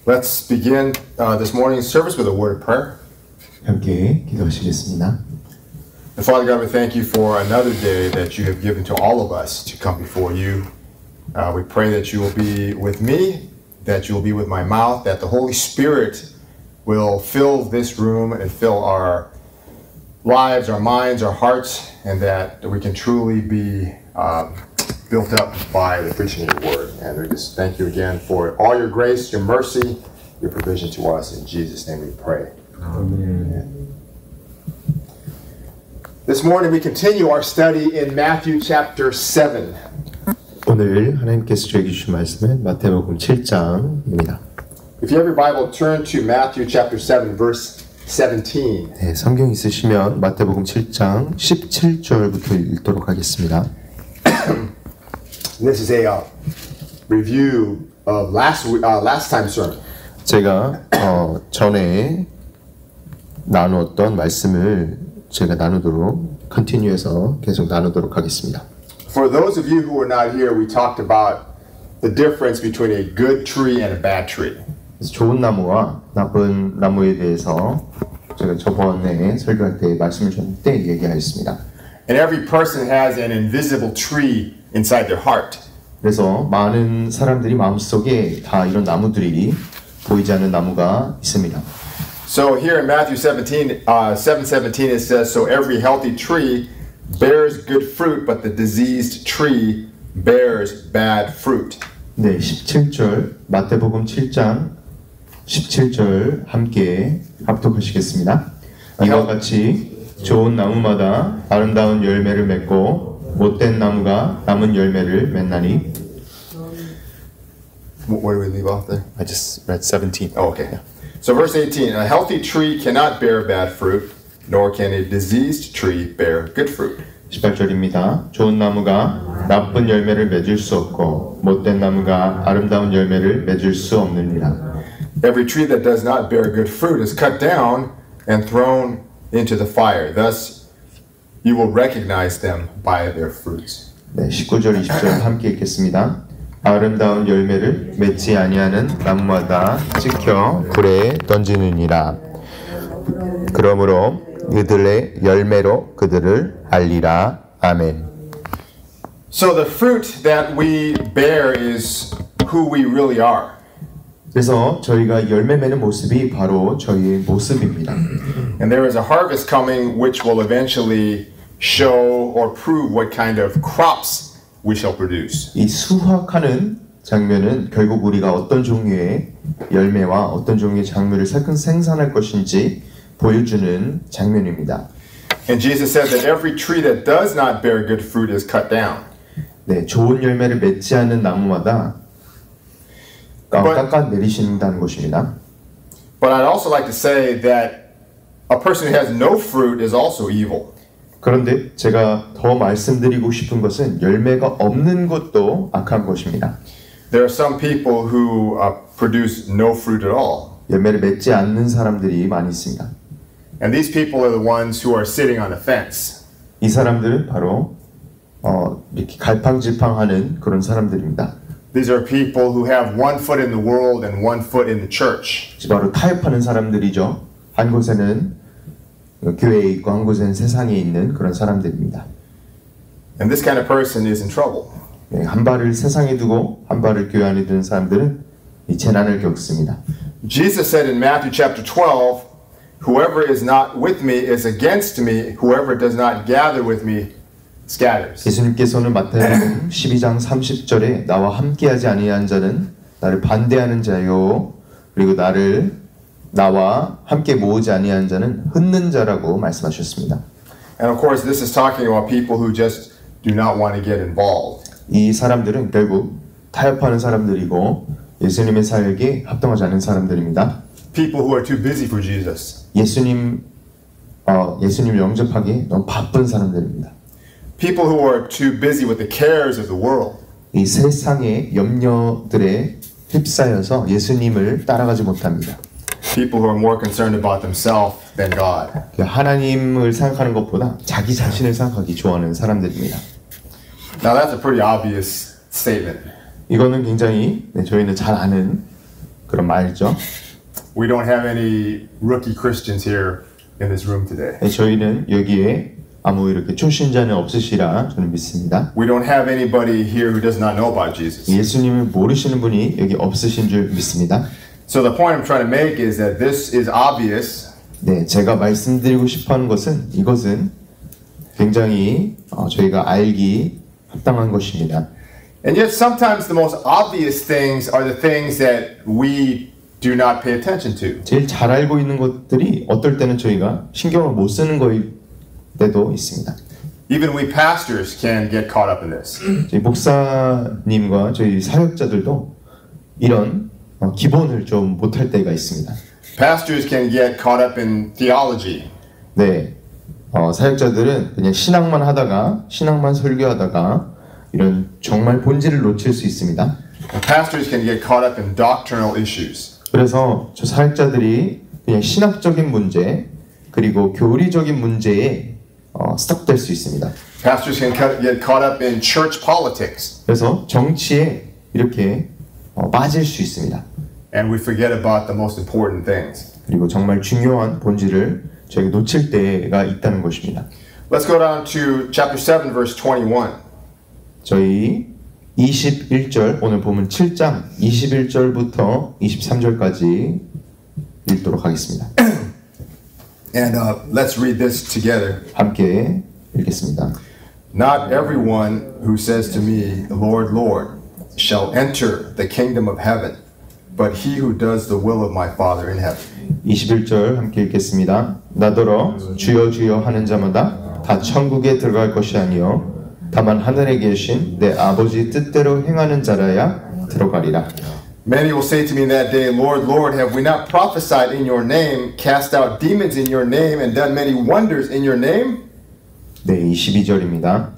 Let's begin this morning's service with a word of prayer. 함께 기도하시겠습니다. And Father God, we thank you for another day that you have given to all of us to come before you. We pray that you will be with me, that you will be with my mouth, that the Holy Spirit will fill this room and fill our lives, our minds, our hearts, and that we can truly be built up by the preaching of your word. And we just thank you again for all your grace, your mercy, your provision to us. In Jesus' name we pray. Amen. This morning we continue our study in Matthew chapter 7. 오늘 하나님께서 저에게 주신 말씀은 마태복음 7장입니다. If you have your Bible, turn to Matthew chapter 7, verse 17. 네, 성경 있으시면 마태복음 7장 17절부터 읽도록 하겠습니다. This is a review of last time's sermon. 제가 전에 나누었던 말씀을 제가 나누도록 컨티뉴해서 계속 나누도록 하겠습니다. For those of you who were not here, we talked about the difference between a good tree and a bad tree. 좋은 나무와 나쁜 나무에 대해서 제가 저번에 설교할 때 말씀을 줬는데 얘기하였습니다. And every person has an invisible tree inside their heart. 그래서 많은 사람들이 마음속에 다 이런 나무들이 보이지 않는 나무가 있습니다. So here in Matthew 7:17 it says, so every healthy tree bears good fruit, but the diseased tree bears bad fruit. 네, 17절 마태복음 7장 17절 함께 합독하시겠습니다. 이와 같이 좋은 나무마다 아름다운 열매를 맺고 못된 나무가 남은 열매를 맺나니. Where do we leave off there? I just read 17. Oh, okay. So verse 18, a healthy tree cannot bear bad fruit, nor can a diseased tree bear good fruit. 18절입니다. 좋은 나무가 나쁜 열매를 맺을 수 없고 못된 나무가 아름다운 열매를 맺을 수 없느니라. Every tree that does not bear good fruit is cut down and thrown into the fire. Thus you will recognize them by their fruits. 네, 19절 20절 함께 읽겠습니다. 아름다운 열매를 맺지 아니하는 나무마다 찍혀 불에 던지느니라. 그러므로 그들의 열매로 그들을 알리라. 아멘. So the fruit that we bear is who we really are. 그래서 저희가 열매 맺는 모습이 바로 저희의 모습입니다. And there is a harvest coming which will eventually show or prove what kind of crops we shall produce. 이 수확하는 장면은 결국 우리가 어떤 종류의 열매와 어떤 종류의 작물을 생산할 것인지 보여주는 장면입니다. And Jesus said that every tree that does not bear good fruit is cut down. 네, 좋은 열매를 맺지 않는 나무마다 깎아 내리신다는 것입니다. But I'd also like to say that a person who has no fruit is also evil. 그런데 제가 더 말씀드리고 싶은 것은 열매가 없는 것도 악한 것입니다. There are some people who produce no fruit at all. 열매를 맺지 않는 사람들이 많이 있습니다. And these people are the ones who are sitting on the fence. 이 사람들은 바로 이렇게 갈팡질팡하는 그런 사람들입니다. These are people who have one foot in the world and one foot in the church. 바로 타협하는 사람들이죠. 한 곳에는 교회에 있고 한 곳에는 세상에 있는 그런 사람들입니다. And this kind of person is in trouble. 네, 한 발을 세상에 두고 한 발을 교회 안에 두는 사람들은 이 재난을 겪습니다. Jesus said in Matthew chapter 12, whoever is not with me is against me. Whoever does not gather with me scatters. 예수님께서는 마태복음 12장 30절에 나와 함께하지 아니한 자는 나를 반대하는 자요, 그리고 나와 함께 모으지 아니한 자는 흩는 자라고 말씀하셨습니다. And of course, this is talking about people who just do not want to get involved. 이 사람들은 결국 타협하는 사람들이고 예수님의 사역에 합당하지 않은 사람들입니다. People who are too busy for Jesus. 예수님을 영접하기 너무 바쁜 사람들입니다. People who are too busy with the cares of the world. 이 세상의 염려들에 휩싸여서 예수님을 따라가지 못합니다. People who are more concerned about themselves than God. 하나님을 생각하는 것보다 자기 자신을 생각하기 좋아하는 사람들입니다. Now that's a pretty obvious statement. 이거는 굉장히 저희는 잘 아는 그런 말이죠. We don't have any rookie Christians here in this room today. 네, 저희는 여기에 아무 이렇게 초신자는 없으시라 저는 믿습니다. We don't have anybody here who does not know about Jesus. 예수님을 모르시는 분이 여기 없으신 줄 믿습니다. So the point I'm trying to make is that this is obvious. 네, 제가 말씀드리고 싶어하는 것은 이것은 굉장히 저희가 알기 합당한 것입니다. And yet sometimes the most obvious things are the things that we do not pay attention to. 제일 잘 알고 있는 것들이 어떨 때는 저희가 신경을 못 쓰는 거일 때도 있습니다. Even we pastors can get caught up in this. 저희 목사님과 저희 사역자들도 이런 기본을 좀 못할 때가 있습니다. Pastors can get caught up in theology. 네, 사역자들은 그냥 신앙만 하다가 신앙만 설교하다가 이런 정말 본질을 놓칠 수 있습니다. And pastors can get caught up in doctrinal issues. 그래서 저 사역자들이 그냥 신학적인 문제 그리고 교리적인 문제에 스톱될 수 있습니다. Pastors can get caught up in church politics. 그래서 정치에 이렇게 빠질 수 있습니다. And we forget about the most important things. 그리고 정말 중요한 본질을 저희가 놓칠 때가 있다는 것입니다. Let's go down to chapter 7 verse 21. 저희 21절 오늘 보면 7장 21절부터 23절까지 읽도록 하겠습니다. And let's read this together. 함께 읽겠습니다. Not everyone who says to me, Lord, Lord, shall enter the kingdom of heaven, but he who does the will of my Father in heaven. 21절 함께 읽겠습니다. 나더러 주여 주여 하는 자마다 다 천국에 들어갈 것이 아니요 다만 하늘에 계신 내 아버지 뜻대로 행하는 자라야 들어가리라. Many will say to me in that day, Lord, Lord, have we not prophesied in your name, cast out demons in your name, and done many wonders in your name? 네, 22절입니다.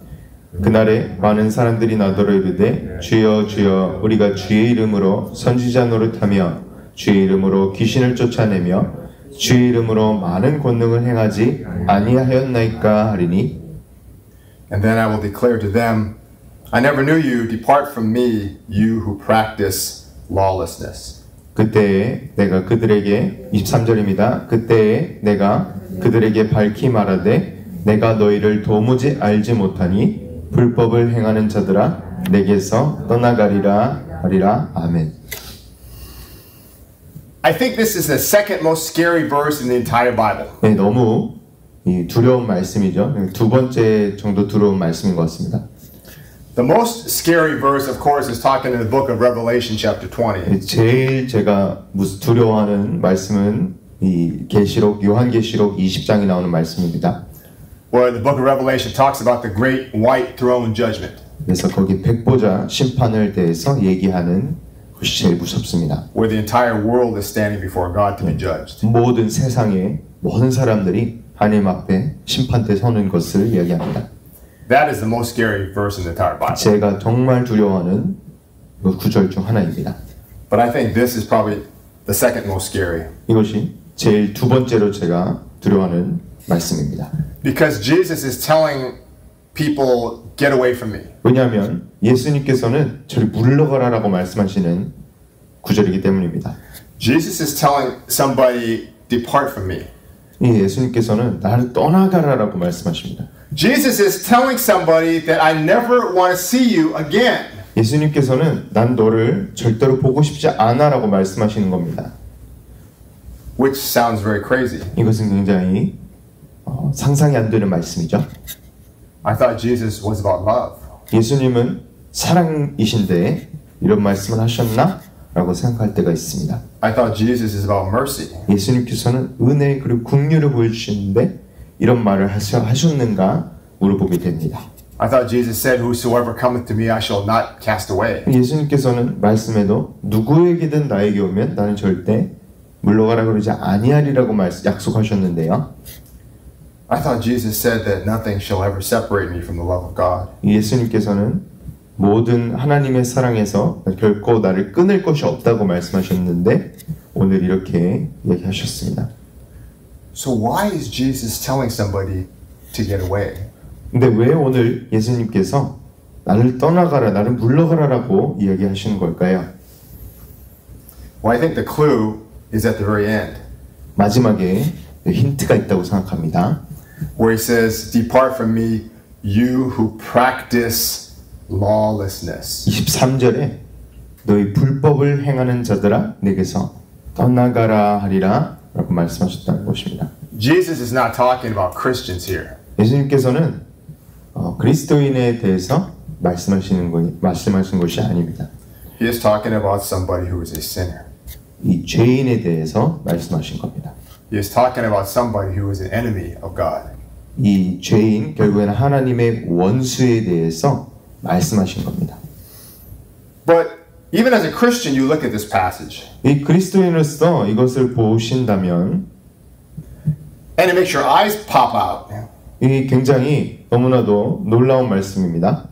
그날에 많은 사람들이 나더러 이르되 주여 주여 우리가 주의 이름으로 선지자 노릇하며 주의 이름으로 귀신을 쫓아내며 주의 이름으로 많은 권능을 행하지 아니하였나이까 하리니. And then I will declare to them, I never knew you, depart from me, you who practice lawlessness. 그때에 내가 그들에게 23절입니다. 그때에 내가 그들에게 밝히 말하되 내가 너희를 도무지 알지 못하니 불법을 행하는 자들아 내게서 떠나가리라 하리라. 아멘. I think this is the second most scary verse in the entire Bible. 네, 너무 두려운 말씀이죠. 두 번째 정도 두려운 말씀인 것 같습니다. The most scary verse, of course, is talking in the book of Revelation, chapter 20. 제일 제가 두려워하는 말씀은 이 계시록 요한계시록 20장에 나오는 말씀입니다. Where the book of Revelation talks about the great white throne judgment. 그래서 거기 백보자 심판을 대해서 얘기하는 것이 제일 무섭습니다. Where the entire world is standing before God to be judged. 모든 세상의 모든 사람들이 하나님 앞에 심판대 서는 것을 이야기합니다. That is the most scary verse in the entire Bible. 제가 정말 두려워하는 그 구절 중 하나입니다. But I think this is probably the second most scary. 이것이 제일 두 번째로 제가 두려워하는 말씀입니다. Because Jesus is telling people, get away from me. 왜냐하면 예수님께서는 저리 물러가라라고 말씀하시는 구절이기 때문입니다. Jesus is telling somebody, depart from me. 이 예수님께서는 나를 떠나가라라고 말씀하십니다. Jesus is telling somebody that I never want to see you again. 예수님께서는 난 너를 절대로 보고 싶지 않아라고 말씀하시는 겁니다. Which sounds very crazy. 이것은 굉장히 상상이 안 되는 말씀이죠. I thought Jesus was about love. 예수님은 사랑이신데 이런 말씀을 하셨나? 라고 생각할 때가 있습니다. I thought Jesus is about mercy. 예수님께서는 은혜 그리고 긍휼을 보여주시는데 이런 말을 하셨는가 물어보게 됩니다. I thought Jesus said, whosoever cometh to me I shall not cast away. 예수님께서는 말씀에도 누구에게든 나에게 오면 나는 절대 물러가라 그러지 아니하리라고 약속하셨는데요. I thought Jesus said that nothing shall ever separate me from the love of God. 예수님께서는 모든 하나님의 사랑에서 결코 나를 끊을 것이 없다고 말씀하셨는데 오늘 이렇게 얘기하셨습니다. So why is Jesus telling somebody to get away? 근데 왜 오늘 예수님께서 나를 떠나가라, 나를 물러가라라고 이야기하시는 걸까요? Well, I think the clue is at the very end, 마지막에 힌트가 있다고 생각합니다. where he says, "Depart from me, you who practice lawlessness." 23절에 너희 불법을 행하는 자들아 내게서 떠나가라 하리라 라고 말씀하셨다는 것입니다. Jesus is not talking about Christians here. 예수님께서는 그리스도인에 대해서 말씀하신 것이 아닙니다. He is talking about somebody who is a sinner. 이 죄인에 대해서 말씀하신 겁니다. He is talking about somebody who is an enemy of God. 이 죄인 결국에는 하나님의 원수에 대해서 말씀하신 겁니다. But even as a Christian, you look at this passage, 이 그리스도인으로서 이것을 보신다면 and it makes your eyes pop out. 이 굉장히 너무나도 놀라운 말씀입니다.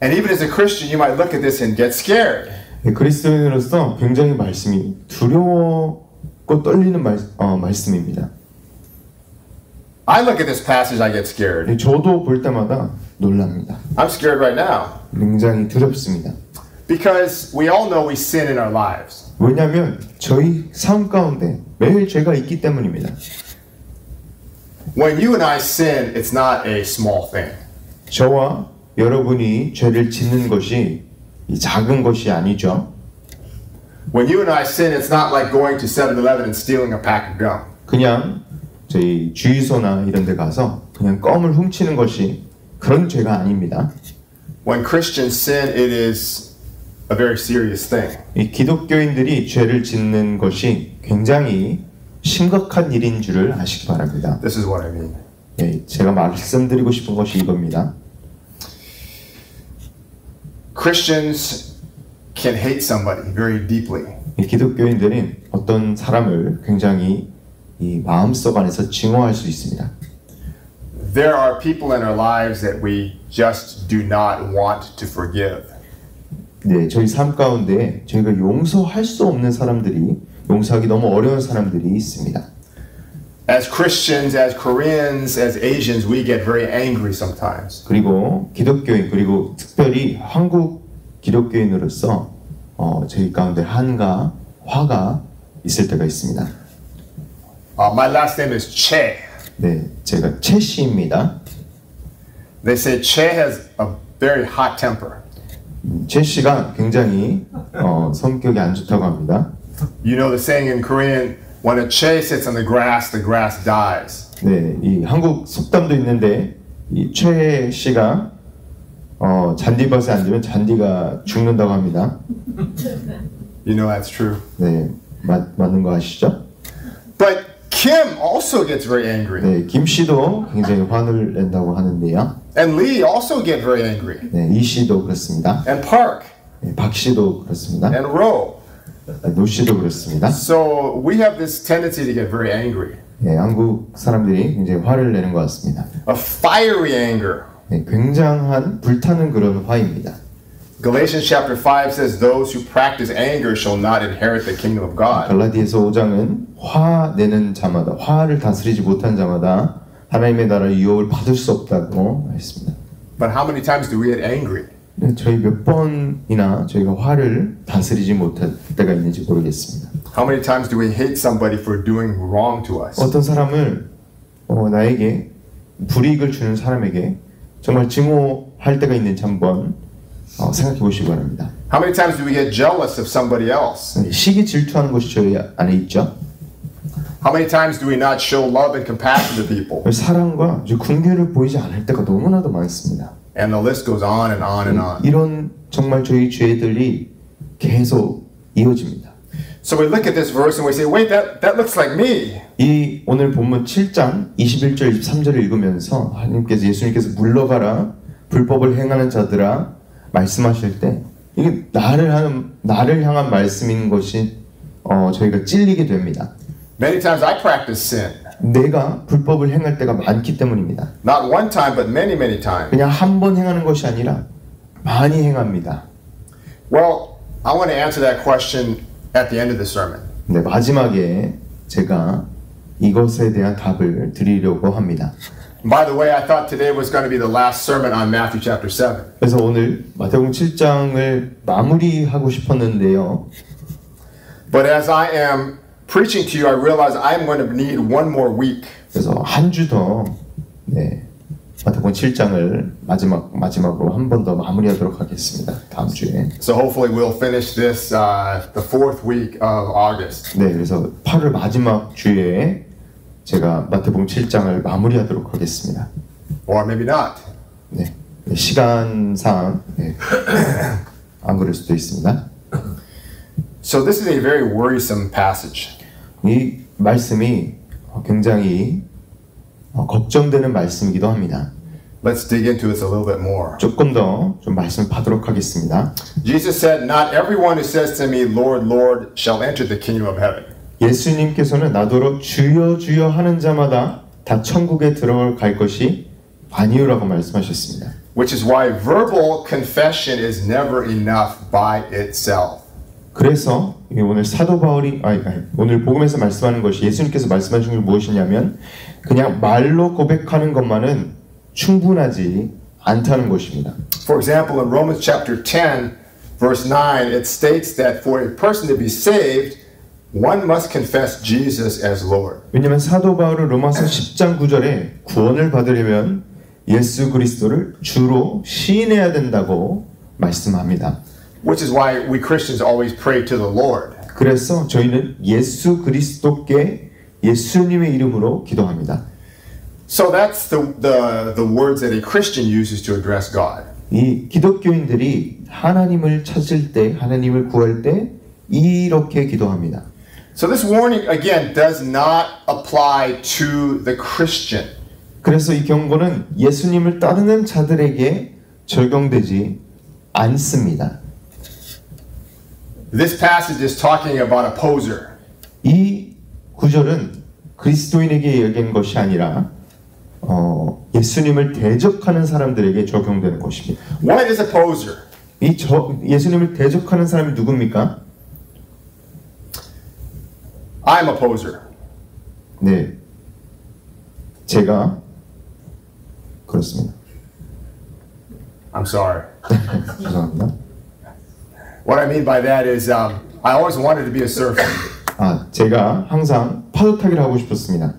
And even as a Christian, you might look at this and get scared. 그리스도인으로서 굉장히 말씀이 두려웠고 떨리는 말씀입니다. I look at this passage, I get scared. 저도 볼 때마다 놀랍니다. I'm scared right now 굉장히 두렵습니다. because we all know we sin in our lives. 왜냐하면 저희 삶 가운데 매일 죄가 있기 때문입니다. When you and I sin, it's not a small thing. 저와 여러분이 죄를 짓는 것이 작은 것이 아니죠. When you and I sin, it's not like going to 7-Eleven and stealing a pack of gum. 그냥 저희 주유소나 이런 데 가서 그냥 껌을 훔치는 것이 그런 죄가 아닙니다. When Christians sin, it is a very serious thing. 이 기독교인들이 죄를 짓는 것이 굉장히 심각한 일인 줄을 아시기 바랍니다. This is what I mean. 예, 제가 말씀드리고 싶은 것이 이겁니다. Christians can hate somebody very deeply. 이 기독교인들은 어떤 사람을 굉장히 이 마음속 안에서 증오할 수 있습니다. There are people in our lives that we just do not want to forgive. 네, 저희 삶 가운데 저희가 용서할 수 없는 사람들이 용서하기 너무 어려운 사람들이 있습니다. As Christians, as Koreans, as Asians, we get very angry sometimes. 그리고 기독교인 그리고 특별히 한국 기독교인으로서 저희 가운데 화가 있을 때가 있습니다. My last name is Che. 네, 제가 최 씨입니다. They say Che has a very hot temper. 최 씨가 굉장히 성격이 안 좋다고 합니다. You know the saying in Korean, when a Che sits on the grass dies. 네, 이 한국 속담도 있는데 이 최 씨가 잔디밭에 앉으면 잔디가 죽는다고 합니다. You know that's true. 네, 맞는 거 아시죠? But Kim also gets very angry. 네, 김 씨도 굉장히 화를 낸다고 하는데요. And Lee also get very angry. 네, 이 씨도 그렇습니다. And Park. 네, 박 씨도 그렇습니다. And Ro. 노 씨도 그렇습니다. So we have this tendency to get very angry. 네, 한국 사람들이 굉장히 화를 내는 것 같습니다. A fiery anger. 네, 굉장한 불타는 그런 화입니다. Galatians chapter 5 says, "Those who practice anger shall not inherit the kingdom of God." 갈라디아서 5장은 화 내는 자마다 화를 다스리지 못한 자마다 하나님의 나라의 유업을 받을 수 없다고 했습니다. But how many times do we get angry? 네, 저희 몇 번이나 저희가 화를 다스리지 못할 때가 있는지 모르겠습니다. How many times do we hate somebody for doing wrong to us? 어떤 사람을 나에게 불이익을 주는 사람에게 정말 증오할 때가 있는지 한번 생각해 보시기 바랍니다. How many times do we get jealous of somebody else? 시기 질투하는 것이 저희 안에 있죠. How many times do we not show love and compassion to people? 사랑과 궁유를 보이지 않을 때가 너무나도 많습니다. And the list goes on and on and on. 이런 정말 저희 죄들이 계속 이어집니다. So we look at this verse and we say, wait, that looks like me. 이 오늘 본문 7장 21절 23절을 읽으면서 예수님께서 물러가라 불법을 행하는 자들아 말씀하실 때 이게 나를 향한 말씀인 것이 저희가 찔리게 됩니다. Many times I practice sin. 내가 불법을 행할 때가 많기 때문입니다. Not one time, but many, many times. 그냥 한 번 행하는 것이 아니라 많이 행합니다. Well, I want to answer that question at the end of the sermon. 네, 마지막에 제가 이것에 대한 답을 드리려고 합니다. By the way, I thought today was going to be the last sermon on Matthew chapter 7. 그래서 오늘 마태복음 7장을 마무리하고 싶었는데요. But as I am preaching to you, I realize I'm going to need one more week. 그래서 한 주 더 네, 마태복음 7장을 마지막으로 한 번 더 마무리하도록 하겠습니다. 다음 주에. So hopefully we'll finish this the fourth week of August. 네, 그래서 8월 마지막 주에 제가 마태복음 7장을 마무리하도록 하겠습니다. Or maybe not. 네, 시간상 네, 안 그럴 수도 있습니다. So this is a very worrisome passage. 이 말씀이 굉장히 걱정되는 말씀이기도 합니다. Let's dig into this a little bit more. 조금 더 좀 말씀을 파도록 하겠습니다. Jesus said, "Not everyone who says to me, Lord, Lord, shall enter the kingdom of heaven." 예수님께서는 나더러 주여 주여 하는 자마다 다 천국에 들어갈 것이 아니오라고 말씀하셨습니다. Which is why verbal confession is never enough by itself. 그래서 오늘 사도 바울이 오늘 복음에서 말씀하는 것이 예수님께서 말씀하신 게 무엇이냐면 그냥 말로 고백하는 것만은 충분하지 않다는 것입니다. For example, in Romans chapter 10, verse 9, it states that for a person to be saved, one must confess Jesus as Lord. 왜냐하면 사도 바울은 로마서 10장 9절에 구원을 받으려면 예수 그리스도를 주로 시인해야 된다고 말씀합니다. Which is why we Christians always pray to the Lord. 그래서 저희는 예수 그리스도께 예수님의 이름으로 기도합니다. So that's the words that a Christian uses to address God. 이 기독교인들이 하나님을 찾을 때, 하나님을 구할 때 이렇게 기도합니다. So this warning again does not apply to the Christian. 그래서 이 경고는 예수님을 따르는 자들에게 적용되지 않습니다. This passage is talking about a poser. 이 구절은 그리스도인에게 얘기한 것이 아니라 예수님을 대적하는 사람들에게 적용되는 것입니다. What is a poser? 예수님을 대적하는 사람이 누굽니까? I'm a poser. 네, 제가 그렇습니다. I'm sorry. 죄송합니다. What I mean by that is I always wanted to be a surfer. 제가 항상 파도 타기를 하고 싶었습니다.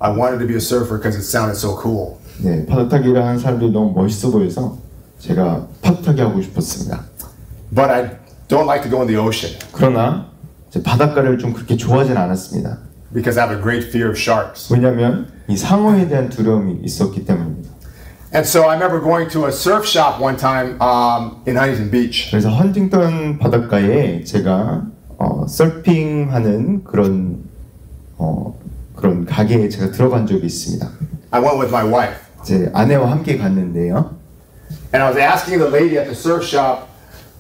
I wanted to be a surfer because it sounded so cool. 네, 파도 타기를 하는 사람들이 너무 멋있어 보여서 제가 파도 타기 하고 싶었습니다. But I don't like to go in the ocean. 그러나 바닷가를 좀 그렇게 좋아하진 않았습니다. Because I have a great fear of sharks. 왜냐하면 이 상어에 대한 두려움이 있었기 때문입니다. And so I remember going to a surf shop one time in Huntington Beach. 그래서 헌팅턴 바닷가에 제가 서핑하는 그런 가게에 제가 들어간 적이 있습니다. I went with my wife. 제 아내와 함께 갔는데요. And I was asking the lady at the surf shop,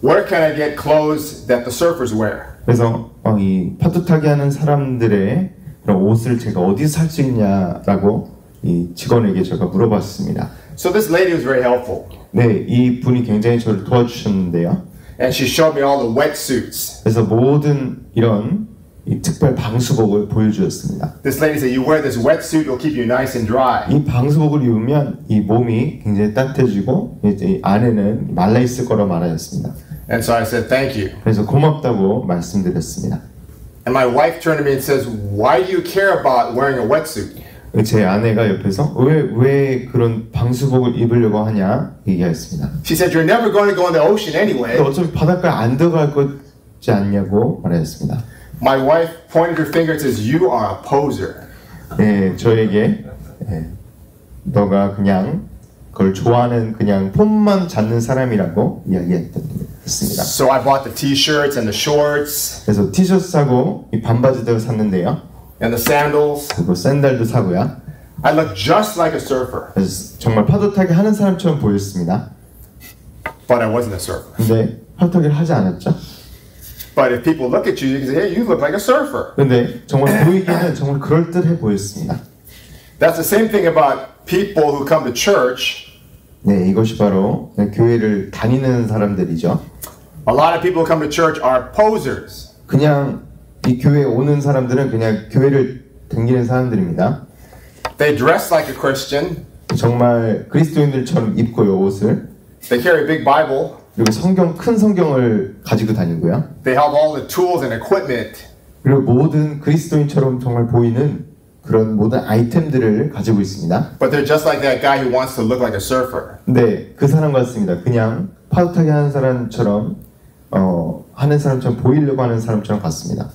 where can I get clothes that the surfers wear? 그래서 이 파도 타기 하는 사람들의 그런 옷을 제가 어디서 살 수 있냐라고 이 직원에게 제가 물어봤습니다. So this lady was very helpful. 네, 이 분이 굉장히 저를 도와주셨는데요. And she showed me all the wetsuits. 그래서 모든 이런 이 특별 방수복을 보여주었습니다. This lady said, you wear this wetsuit, it'll keep you nice and dry. 이 방수복을 입으면 이 몸이 굉장히 따뜻해지고 이제 이 안에는 말라 있을 거라 말하였습니다. And so I said, thank you. 그래서 고맙다고 말씀드렸습니다. And my wife turned to me and says, why do you care about wearing a wetsuit? 제 아내가 옆에서 왜 그런 방수복을 입으려고 하냐 얘기했습니다. She said, you're never going to go in the ocean anyway. 어차피 바닷가에 안 들어갈 거지 않냐고 말했습니다. My wife pointed her finger and says, you are a poser. 네, 저에게 너가 그냥 그걸 좋아하는 그냥 폼만 잡는 사람이라고 이야기했습니다. So I bought the t-shirts and the shorts. 그래서 티셔츠 사고 이 반바지도 샀는데요. And the sandals. 그리고 샌들도 사고요. I looked just like a surfer. 그래서 정말 파도 타기 하는 사람처럼 보였습니다. But I wasn't a surfer. 근데 파도 타기를 하지 않았죠. But if people look at you, you can say, hey, you look like a surfer. 근데 정말 보이기에는 정말 그럴듯해 보였습니다. That's the same thing about people who come to church. 네, 이것이 바로 교회를 다니는 사람들이죠. A lot of people who come to church are posers. 그냥 이 교회에 오는 사람들은 그냥 교회를 다니는 사람들입니다. They dress like a Christian. 정말 그리스도인들처럼 입고요, 옷을. They carry a big Bible. 그리고 큰 성경을 가지고 다니고요. They have all the tools and equipment 그리고 모든 그리스도인처럼 정말 보이는 그런 모든 아이템들을 가지고 있습니다. But they're just like that guy who wants to look like a surfer. 네, 그 사람 같습니다. 그냥 파도 타기 하는 사람처럼 하는 사람처럼 보이려고 하는 사람처럼 같습니다.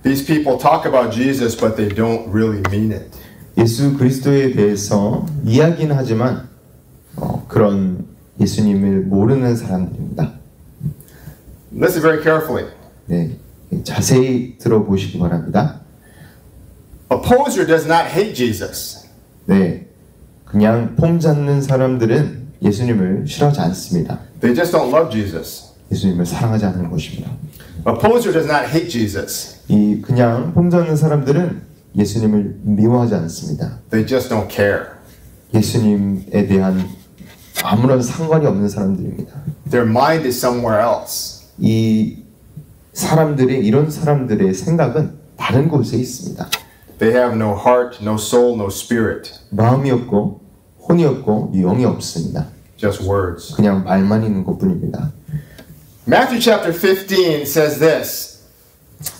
These people talk about Jesus, but they don't really mean it. 예수 그리스도에 대해서 이야기는 하지만 그런 예수님을 모르는 사람들입니다. Listen very carefully. 네, 자세히 들어보시기 바랍니다. Opposer does not hate Jesus. 네, 그냥 폼 잡는 사람들은 예수님을 싫어하지 않습니다. They just don't love Jesus. 예수님을 사랑하지 않는 것입니다. Opposer does not hate Jesus. 이 그냥 폼 잡는 사람들은 예수님을 미워하지 않습니다. They just don't care. 예수님에 대한 아무런 상관이 없는 사람들입니다. Their mind is somewhere else. 이 이런 사람들의 생각은 다른 곳에 있습니다. They have no heart, no soul, no spirit. 마음이 없고 혼이 없고 영이 없습니다. Just words. 그냥 말만 있는 것뿐입니다. Matthew chapter 15 says this.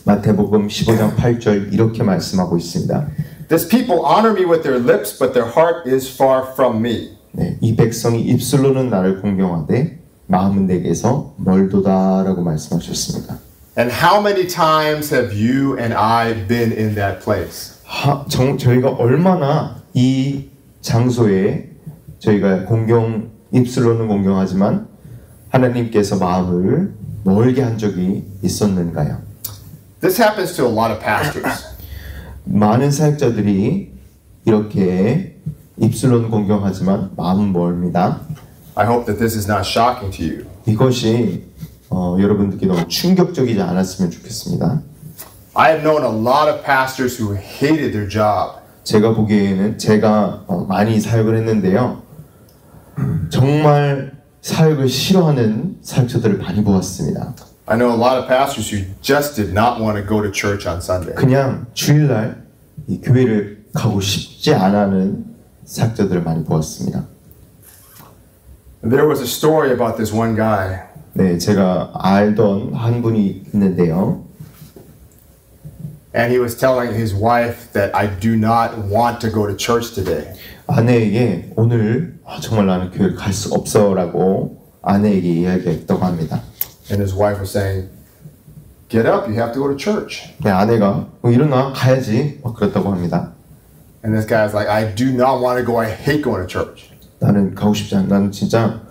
마태복음 15장 8절 이렇게 말씀하고 있습니다. This people honor me with their lips, but their heart is far from me. 네, 이 백성이 입술로는 나를 공경하되 마음은 내게서 멀도다라고 말씀하셨습니다. And how many times have you and I been in that place? 저희가 얼마나 이 장소에 저희가 입술로는 공경하지만 하나님께서 마음을 멀게 한 적이 있었는가요? This happens to a lot of pastors. 많은 사역자들이 이렇게 입술로는 공경하지만 마음은 멀습니다. I hope that this is not shocking to you. 이것이 여러분들께 너무 충격적이지 않았으면 좋겠습니다. I have known a lot of pastors who hated their job. 제가 보기에는 제가 많이 사역을 했는데요. 정말 사역을 싫어하는 사역자들을 많이 보았습니다. I know a lot of pastors who just did not want to go to church on Sunday. 그냥 주일날 이 교회를 가고 싶지 않아하는 사역자들을 많이 보았습니다. There was a story about this one guy. 네, 제가 알던 한 분이 있는데요. And he was telling his wife that I do not want to go to church today. 아내에게 오늘 정말 나는 교회를 갈 수 없어라고 아내에게 이야기했다고 합니다. And his wife was saying, "Get up, you have to go to church." 네, 아내가 일어나 가야지 그랬다고 합니다. And this guy's like, "I do not want to go. I hate going to church." 나는 가고 싶지 않아. 나는 진짜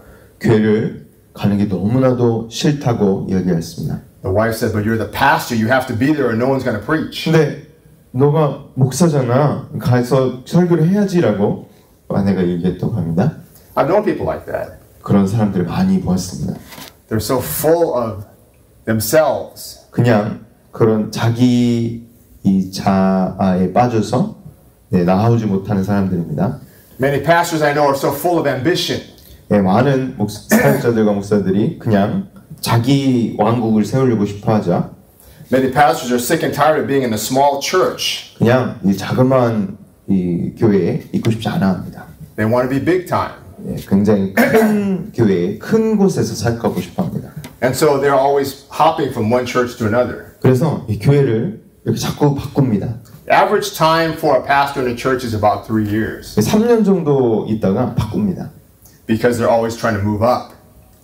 교회를 가는 게 너무나도 싫다고 이야기했습니다. The wife said, "But you're the pastor. You have to be there, or no one's going to preach." 근데 너가 목사잖아. 가서 설교를 해야지라고 아내가 얘기했다고 합니다. I've known people like that. 그런 사람들을 많이 보았습니다. They're so full of themselves. 그냥 그런 자기 이 자아에 빠져서 나아오지 못하는 사람들입니다. Many pastors I know are so full of ambition. 네, 많은 사역자들과 목사들이 그냥 자기 왕국을 세우려고 싶어하죠. Many pastors are sick and tired of being in a small church. 그냥 이 자그마한 이 교회에 있고 싶지 않아 합니다. They want to be big time. 네, 굉장히 큰 교회, 큰 곳에서 사역하고 싶어합니다. And so they're always hopping from one church to another. 그래서 이 교회를 이렇게 자꾸 바꿉니다. Average time for a pastor in a church is about 3 years. 3년 정도 있다가 바꿉니다. Because they're always trying to move up.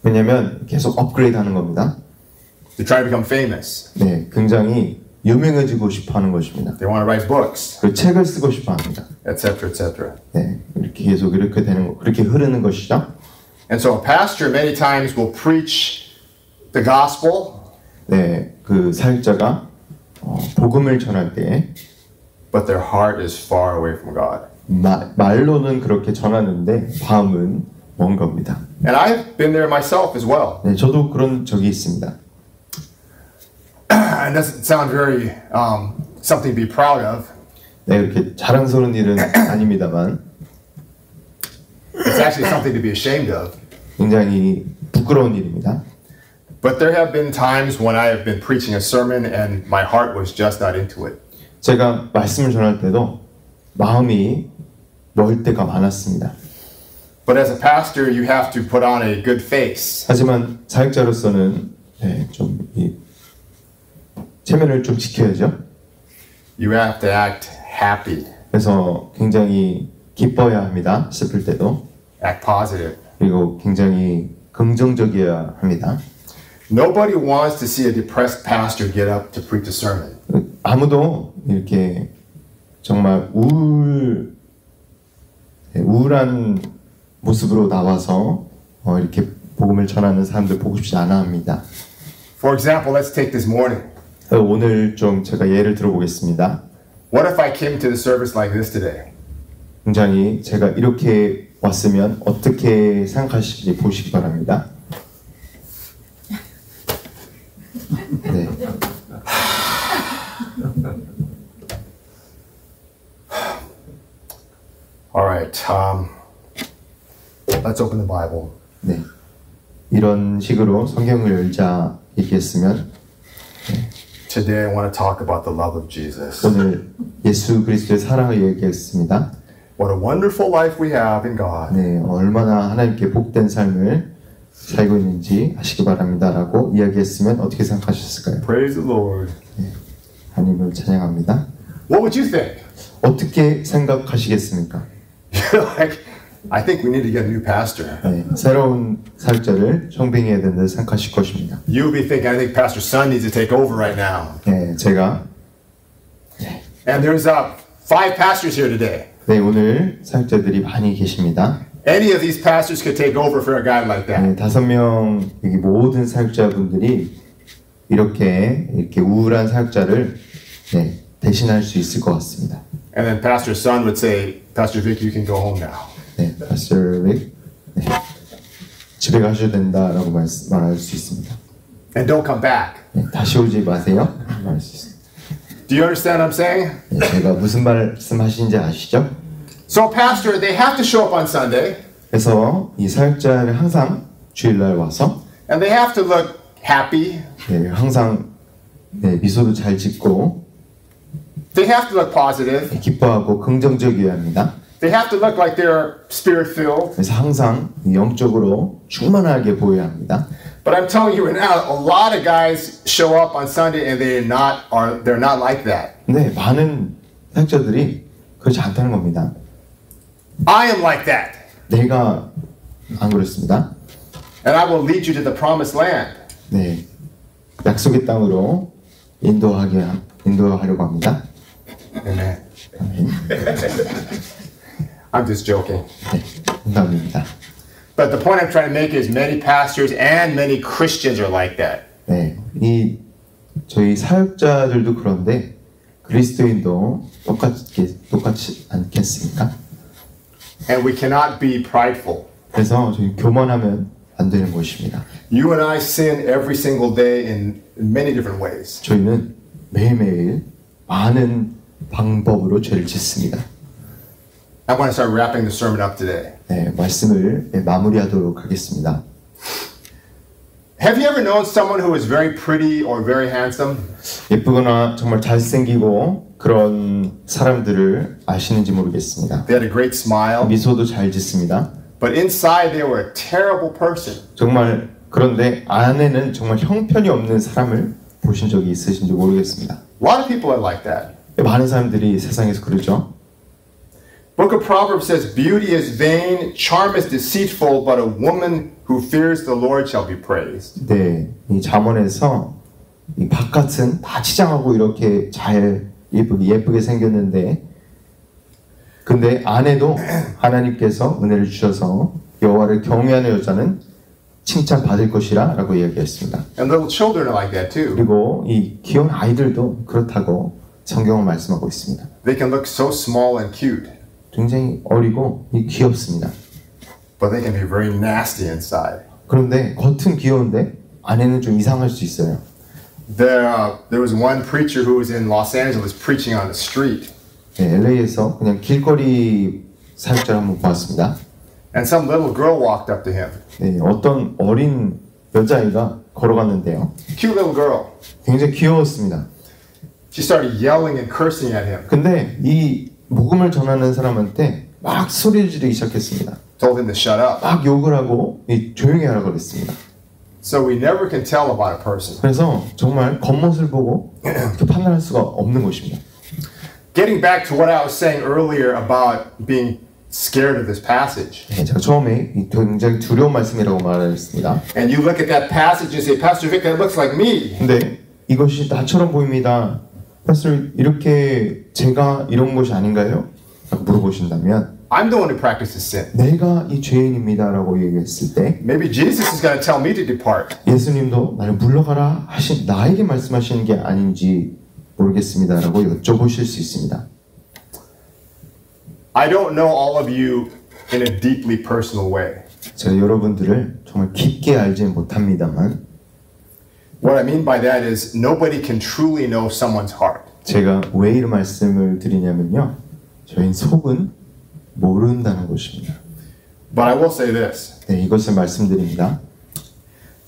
왜냐면 계속 업그레이드 하는 겁니다. They're trying to become famous. 네, 굉장히 유명해지고 싶어 하는 것입니다. They want to write books, 그 책을 쓰고 싶어 합니다. etc., etc. 네, 이렇게 계속 이렇게 되는 거, 그렇게 흐르는 것이죠. And so a pastor many times will preach the gospel, 네, 그 사역자가 복음을 전할 때 but their heart is far away from God. 말로는 그렇게 전하는데 마음은 먼 겁니다. And I've been there myself as well. 네, 저도 그런 적이 있습니다. It doesn't sound very something to be proud of. 네, 이렇게 자랑스러운 일은 아닙니다만 It's actually something to be ashamed of. 굉장히 부끄러운 일입니다. But there have been times when I have been preaching a sermon and my heart was just not into it. 제가 말씀을 전할 때도 마음이 멀 때가 많았습니다. But as a pastor, you have to put on a good face. 하지만 사역자로서는 좀 체면을 좀 지켜야죠. You have to act happy, 그래서 굉장히 기뻐야 합니다. 슬플 때도. act positive. 그리고 굉장히 긍정적이어야 합니다. Nobody wants to see a depressed pastor get up to preach a sermon. 아무도 이렇게 정말 우울한 모습으로 나와서 이렇게 복음을 전하는 사람들 보고 싶지 않아 합니다. For example, let's take this morning. 오늘 좀 제가 예를 들어보겠습니다. What if I came to the service like this today? 굉장히 제가 이렇게 왔으면 어떻게 생각하실지 보시기 바랍니다. 네. All right. Let's open the Bible. 네. 이런 식으로 성경을 열자 얘기했으면 Today I want to talk about the love of Jesus. 오늘 예수 그리스도의 사랑을 얘기했습니다. What a wonderful life we have in God. 네, 얼마나 하나님께 복된 삶을 살고 있는지 아시기 바랍니다라고 이야기했으면 어떻게 생각하셨을까요? Praise the Lord. 하나님을 찬양합니다. What would you think? 어떻게 생각하시겠습니까? Like, I think we need to get a new pastor. 네, 새로운 사역자를 청빙해야 된다고 생각하실 것입니다. You would be thinking, I think Pastor Sun needs to take over right now. 네, 제가 And there's 5 pastors here today. 네, 오늘 사역자들이 많이 계십니다. Any of these pastors could take over for a guy like that. 네, 5명 여기 모든 사역자분들이 이렇게 우울한 사역자를 대신할 수 있을 것 같습니다. And then Pastor Sun would say, Pastor Vic, you can go home now. 네, Pastor Vic, 네, 집에 가셔야 된다라고 말할 수 있습니다. And don't come back. 네, 다시 오지 마세요. 말할 수 있습니다. Do you understand what I'm saying? 네, 제가 무슨 말씀하시는지 아시죠? So, Pastor, they have to show up on Sunday. 그래서 이 사역자는 항상 주일날 와서 And they have to look happy. 네, 항상 미소도 잘 짓고 They have to look positive. 기뻐하고 긍정적이어야 합니다. They have to look like they're spirit-filled. 그래서 항상 영적으로 충만하게 보여야 합니다. But I'm telling you right now, a lot of guys show up on Sunday and they're not like that. 네, 많은 사역자들이 그렇지 않다는 겁니다. I am like that. 내가 안 그렇습니다. And I will lead you to the promised land. 네, 약속의 땅으로 인도하려고 합니다. Amen. I'm just joking. 네, 농담입니다. But the point I'm trying to make is many pastors and many Christians are like that. 네, 저희 사역자들도 그런데 그리스도인도 똑같지 않겠습니까? And we cannot be prideful. 그래서 저희 교만하면 안 되는 것입니다. You and I sin every single day in many different ways. 저희는 매일매일 많은 방법으로 죄를 짓습니다. I want to start wrapping the sermon up today. 네, 말씀을 마무리하도록 하겠습니다. Have you ever known someone who is very pretty or very handsome? 예쁘거나 정말 잘생기고 그런 사람들을 아시는지 모르겠습니다. They had a great smile, 미소도 잘 짓습니다. but inside they were a terrible person. 정말 그런데 안에는 정말 형편이 없는 사람을 보신 적이 있으신지 모르겠습니다. A lot of people are like that. 많은 사람들이 세상에서 그러죠. Book of Proverbs says, beauty is vain, charm is deceitful, but a woman who fears the Lord shall be praised. 네, 이 잠언에서 이 바깥은 다 치장하고 이렇게 잘 예쁘게 생겼는데, 근데 안에도 하나님께서 은혜를 주셔서 여호와를 경외하는 여자는 칭찬받을 것이라라고 이야기했습니다. And little children are like that too. 그리고 이 귀여운 아이들도 그렇다고 성경은 말씀하고 있습니다. They can look so small and cute, 굉장히 어리고 귀엽습니다. but they can be very nasty inside. 그런데 겉은 귀여운데 안에는 좀 이상할 수 있어요. There was one preacher who was in Los Angeles preaching on the street. 네, LA에서 그냥 길거리 사역자를 한번 보았습니다. And some little girl walked up to him. 네, 어떤 어린 여자아이가 걸어갔는데요. Cute little girl. 굉장히 귀여웠습니다. She started yelling and cursing at him. 근데 이 복음을 전하는 사람한테 막 소리를 지르기 시작했습니다. Told him to shut up. 막 욕을 하고 조용히 하라고 그랬습니다. So we never can tell about a person. 그래서 정말 겉모습을 보고 그렇게 판단할 수가 없는 것입니다. Getting back to what I was saying earlier about being scared of this passage. 네, 제가 처음에 이 굉장히 두려운 말씀이라고 말했습니다. And you look at that passage and say, Pastor Vic, that looks like me. 근데 이것이 나처럼 보입니다. 사실 이렇게 제가 이런 것이 아닌가요? 라고 물어보신다면 I'm the one who practices sin. 내가 이 죄인입니다라고 얘기했을 때 Maybe Jesus is going to tell me to depart. 예수님도 나를 물러가라 하신 나에게 말씀하시는 게 아닌지 모르겠습니다라고 여쭤보실 수 있습니다. I don't know all of you in a deeply personal way. 제가 여러분들을 정말 깊게 알지는 못합니다만 What I mean by that is nobody can truly know someone's heart. 제가 왜 이런 말씀을 드리냐면요. 저희 속은 모른다는 것입니다. But I will say this. 네, 이것을 말씀드립니다.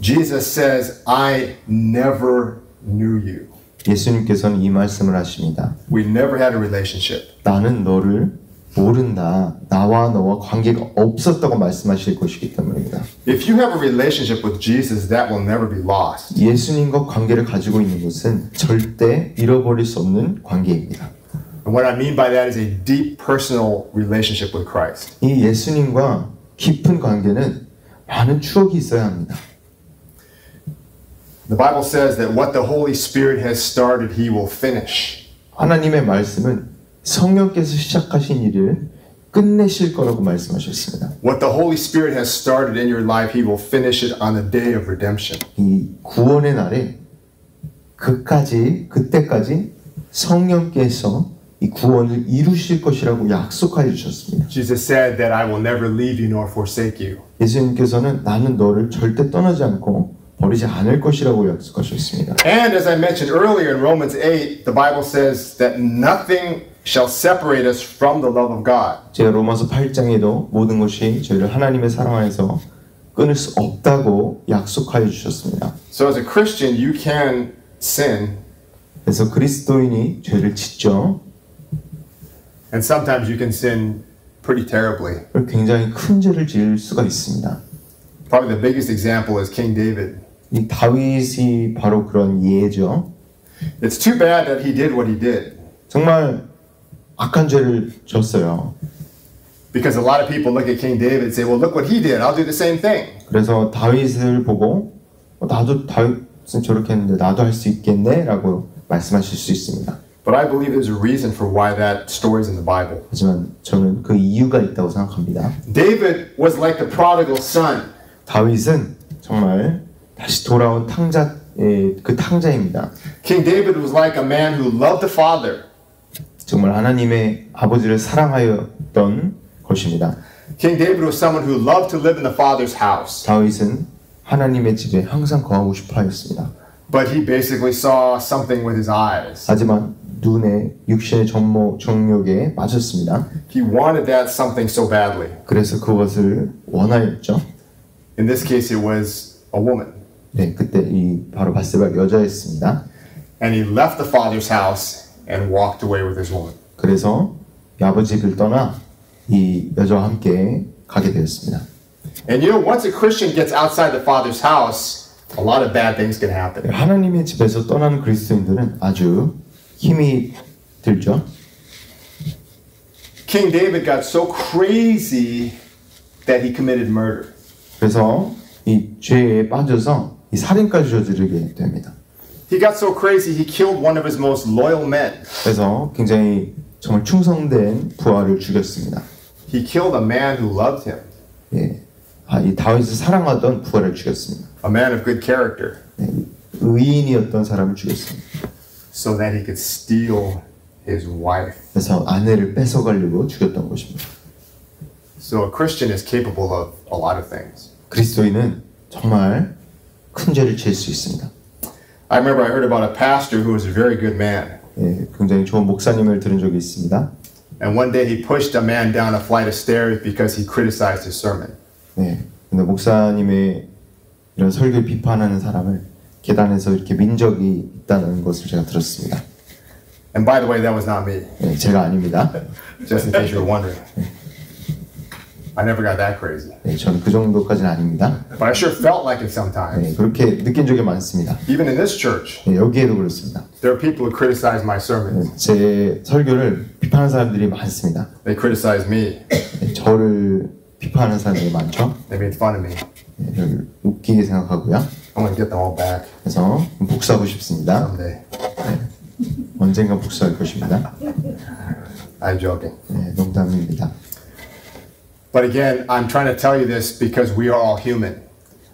Jesus says, I never knew you. 예수님께서는 이 말씀을 하십니다. We never had a relationship. 나는 너를 모른다. 나와 너와 관계가 없었다고 말씀하실 것이기 때문입니다. If you have a relationship with Jesus, that will never be lost. 예수님과 관계를 가지고 있는 것은 절대 잃어버릴 수 없는 관계입니다. And what I mean by that is a deep personal relationship with Christ. 이 예수님과 깊은 관계는 많은 추억이 있어야 합니다. The Bible says that what the Holy Spirit has started, He will finish. 하나님의 말씀은 성령께서 시작하신 일을 끝내실 거라고 말씀하셨습니다. What the Holy Spirit has started in your life, He will finish it on the day of redemption. 이 구원의 날에 그때까지 성령께서 이 구원을 이루실 것이라고 약속하여 주셨습니다. Jesus said that I will never leave you nor forsake you. 예수님께서는 나는 너를 절대 떠나지 않고 버리지 않을 것이라고 약속하셨습니다. And as I mentioned earlier in Romans 8, the Bible says that nothing shall separate us from the love of God. 제가 로마서 8장에도 모든 것이 저희를 하나님의 사랑 안에서 끊을 수 없다고 약속하여 주셨습니다. So as a Christian, you can sin. 그래서 그리스도인이 죄를 짓죠. And sometimes you can sin pretty terribly. 굉장히 큰 죄를 지을 수가 있습니다. Probably the biggest example is King David. 이 다윗이 바로 그런 예죠. It's too bad that he did what he did. 정말 악한 죄를 졌어요. Because a lot of people look at King David and say, well, look what he did. I'll do the same thing. 그래서 다윗을 보고 나도 다윗은 저렇게 했는데 나도 할 수 있겠네 라고 말씀하실 수 있습니다. But I believe there's a reason for why that story is in the Bible. 하지만 저는 그 이유가 있다고 생각합니다. David was like the prodigal son. 다윗은 정말 다시 돌아온 그 탕자입니다. King David was like a man who loved the Father. 정말 하나님의 아버지를 사랑하였던 것입니다. King David was someone who loved to live in the Father's house. 다윗은 하나님의 집에 항상 거하고 싶어 하였습니다. But he basically saw something with his eyes. 하지만 눈에 육신의 정욕에 빠졌습니다. He wanted that something so badly. 그래서 그것을 원하였죠. In this case, it was a woman. 네, 그때 이 바로 바세바가 여자였습니다. And he left the Father's house and walked away with his woman. 그래서 이 아버지 집을 떠나 이 여자와 함께 가게 되었습니다. And you know, once a Christian gets outside the Father's house, a lot of bad things can happen. 하나님의 집에서 떠나는 그리스도인들은 아주 힘이 들죠. King David got so crazy that he committed murder. 그래서 이 죄에 빠져서 이 살인까지 저지르게 됩니다. He got so crazy he killed one of his most loyal men. 그래서 굉장히 정말 충성된 부하를 죽였습니다. He killed a man who loved him. 예, 이 다윗을 사랑하던 부하를 죽였습니다. A man of good character. 네, 의인이었던 사람을 죽였습니다. So that he could steal his wife. 그래서 아내를 뺏어가려고 죽였던 것입니다. So a Christian is capable of a lot of things. 그리스도인은 정말 큰 죄를 지을 수 있습니다. I remember I heard about a pastor who was a very good man. 예, 굉장히 좋은 목사님을 들은 적이 있습니다. And one day he pushed a man down a flight of stairs because he criticized his sermon. 네, 근데 목사님의 이런 설교를 비판하는 사람을 계단에서 이렇게 민 적이 있다는 것을 제가 들었습니다. And by the way, that was not me. 네, 제가 아닙니다. Just in case you were wondering. I never got that crazy. 네, 저는 그 정도까지는 아닙니다. But I sure felt like it sometimes. 네, 그렇게 느낀 적이 많습니다. Even in this church, 네, 여기에도 그렇습니다. there are people who criticize my sermons. 제 설교를 비판하는 사람들이 많습니다. They criticize me. 네, 저를 비판하는 사람들이 많죠. They made fun of me. 네, 저를 웃기게 생각하고요. I want to get them all back 그래서 복수하고 싶습니다. someday. 언젠가 복수할 것입니다. I'm joking. 네, 농담입니다. But again, I'm trying to tell you this because we are all human.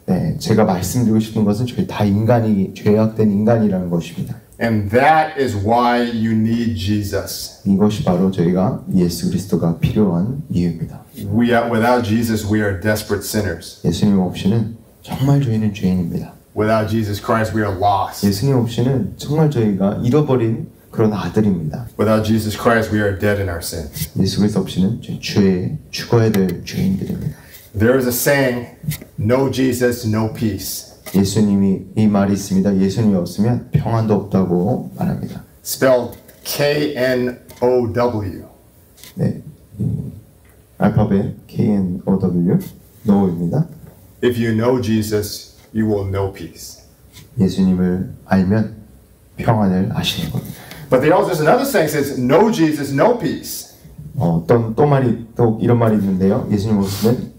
네, 제가 말씀드리고 싶은 것은 저희 다 인간이 죄악된 인간이라는 것입니다. And that is why you need Jesus. 이것이 바로 저희가 예수 그리스도가 필요한 이유입니다. Without Jesus, we are desperate sinners. 예수님 없이는 정말 저희는 죄인입니다. Without Jesus Christ, we are lost. 예수님 없이는 정말 저희가 잃어버린 그런 아들입니다. Without Jesus Christ, we are dead in our sins. 예수 그리스도 없이는 저희 죄에 죽어야 될 죄인들입니다. There is a saying, no Jesus, no peace. 예수님이 이 말이 있습니다. 예수님이 없으면 평안도 없다고 말합니다. Spelled K-N-O-W. 네, 알파벳 KNOW, no입니다. If you know Jesus, you will know peace. 예수님을 알면 평안을 아시는 겁니다. But there's another saying that says, no Jesus, no peace. 또 이런 말이 있는데요. 예수님 없으면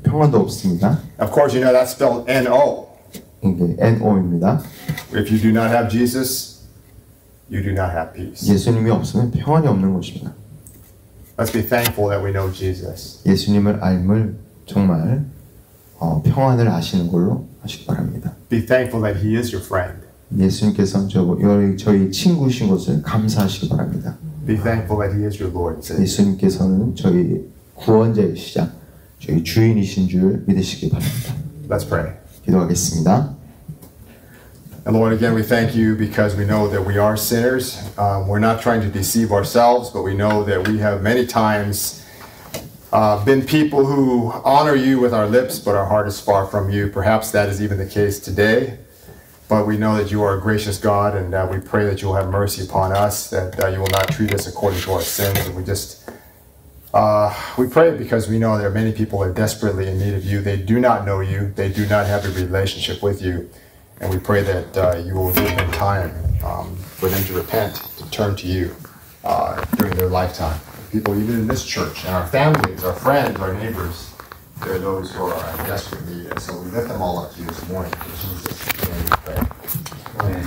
평안도 없습니다. Of course, you know that's spelled N-O. 이게 NO입니다. If you do not have Jesus, you do not have peace. 예수님이 없으면 평안이 없는 것입니다. Let's be thankful that we know Jesus. 예수님을 알면 정말 평안을 아시는 걸로 하시기 바랍니다. Be thankful that He is your friend. 예수님께서 저희 친구신 것을 감사하시기 바랍니다. Be thankful that He is your Lord and Savior. 예수님께서는 저희 구원자이시자 저희 주인이신 줄 믿으시기 바랍니다. Let's pray. 기도하겠습니다. And Lord, again, we thank you because we know that we are sinners. We're not trying to deceive ourselves, but we know that we have many times been people who honor you with our lips, but our heart is far from you. Perhaps that is even the case today. But we know that you are a gracious God, and we pray that you will have mercy upon us, that you will not treat us according to our sins. And we pray because we know there are many people that are desperately in need of you. They do not know you. They do not have a relationship with you. And we pray that you will give them time for them to repent, to turn to you during their lifetime. People even in this church, and our families, our friends, our neighbors, there are those who are in desperate need. And so we lift them all up to you this morning. In Jesus' name we pray. Amen.